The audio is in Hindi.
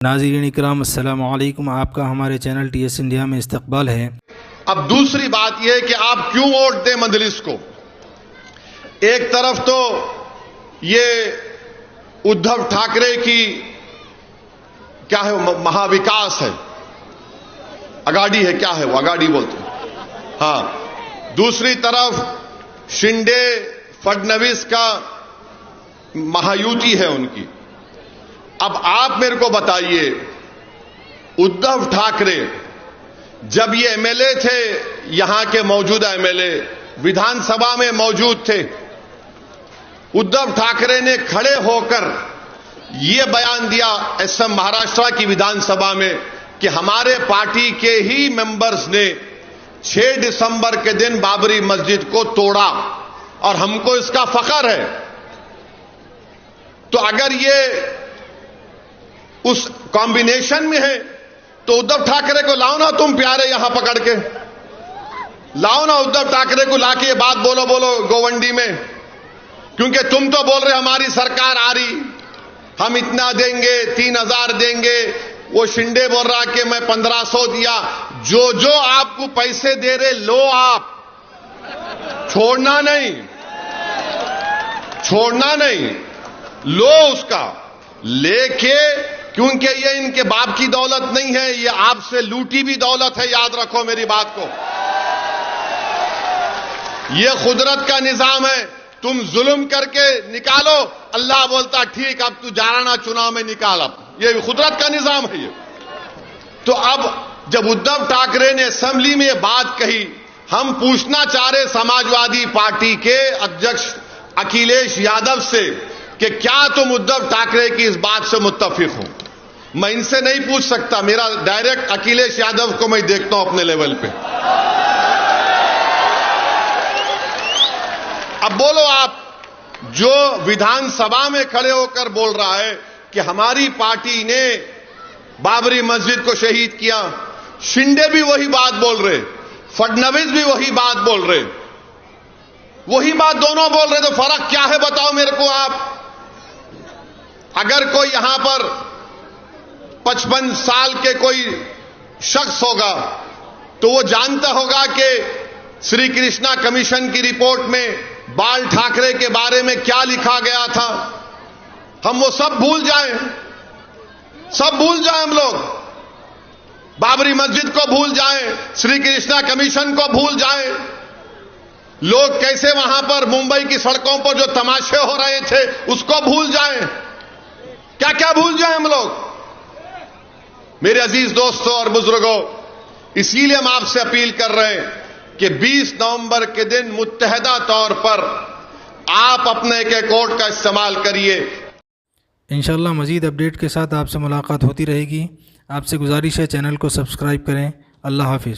नाज़रीन इकराम अस्सलामु अलैकुम, आपका हमारे चैनल TS इंडिया में इस्तकबाल है। अब दूसरी बात यह है कि आप क्यों वोट दें मजलिस को। एक तरफ तो ये उद्धव ठाकरे की क्या है, महाविकास है, अगाड़ी है, क्या है वो, अगाड़ी बोलते हैं, हाँ। दूसरी तरफ शिंदे फडणवीस का महायुति है उनकी। अब आप मेरे को बताइए, उद्धव ठाकरे जब ये एमएलए थे, यहां के मौजूदा एमएलए विधानसभा में मौजूद थे, उद्धव ठाकरे ने खड़े होकर यह बयान दिया एसएम महाराष्ट्र की विधानसभा में कि हमारे पार्टी के ही मेंबर्स ने 6 दिसंबर के दिन बाबरी मस्जिद को तोड़ा और हमको इसका फख्र है। तो अगर ये उस कॉम्बिनेशन में है तो उद्धव ठाकरे को लाओ ना तुम प्यारे, यहां पकड़ के लाओ ना उद्धव ठाकरे को, लाके ये बात बोलो गोवंडी में, क्योंकि तुम तो बोल रहे हमारी सरकार आ रही, हम इतना देंगे, 3000 देंगे। वो शिंदे बोल रहा कि मैं 1500 दिया। जो आपको पैसे दे रहे लो, आप छोड़ना नहीं, लो उसका लेके, क्योंकि ये इनके बाप की दौलत नहीं है, ये आपसे लूटी भी दौलत है, याद रखो मेरी बात को। ये कुदरत का निजाम है, तुम जुल्म करके निकालो, अल्लाह बोलता ठीक, अब तू जाना चुनाव में निकाल, अब ये कुदरत का निजाम है ये। तो अब जब उद्धव ठाकरे ने असेंबली में ये बात कही, हम पूछना चाह रहे समाजवादी पार्टी के अध्यक्ष अखिलेश यादव से कि क्या तुम उद्धव ठाकरे की इस बात से मुत्तफिक हो। मैं इनसे नहीं पूछ सकता, मेरा डायरेक्ट अखिलेश यादव को मैं देखता हूं अपने लेवल पे। अब बोलो आप, जो विधानसभा में खड़े होकर बोल रहा है कि हमारी पार्टी ने बाबरी मस्जिद को शहीद किया, शिंदे भी वही बात बोल रहे, फडणवीस भी वही बात बोल रहे, वही बात दोनों बोल रहे, तो फर्क क्या है बताओ मेरे को आप। अगर कोई यहां पर 55 साल के कोई शख्स होगा तो वो जानता होगा कि श्री कृष्णा कमीशन की रिपोर्ट में बाल ठाकरे के बारे में क्या लिखा गया था। हम वो सब भूल जाएं, हम लोग बाबरी मस्जिद को भूल जाएं, श्री कृष्णा कमीशन को भूल जाएं। लोग कैसे वहां पर मुंबई की सड़कों पर जो तमाशे हो रहे थे उसको भूल जाएं, क्या क्या भूल जाएं हम लोग। मेरे अजीज दोस्तों और बुजुर्गों, इसीलिए हम आपसे अपील कर रहे हैं कि 20 नवंबर के दिन मुत्तहदा तौर पर आप अपने एक वोट का इस्तेमाल करिए। इंशाअल्लाह मज़ीद अपडेट के साथ आपसे मुलाकात होती रहेगी। आपसे गुजारिश है चैनल को सब्सक्राइब करें। अल्लाह हाफिज़।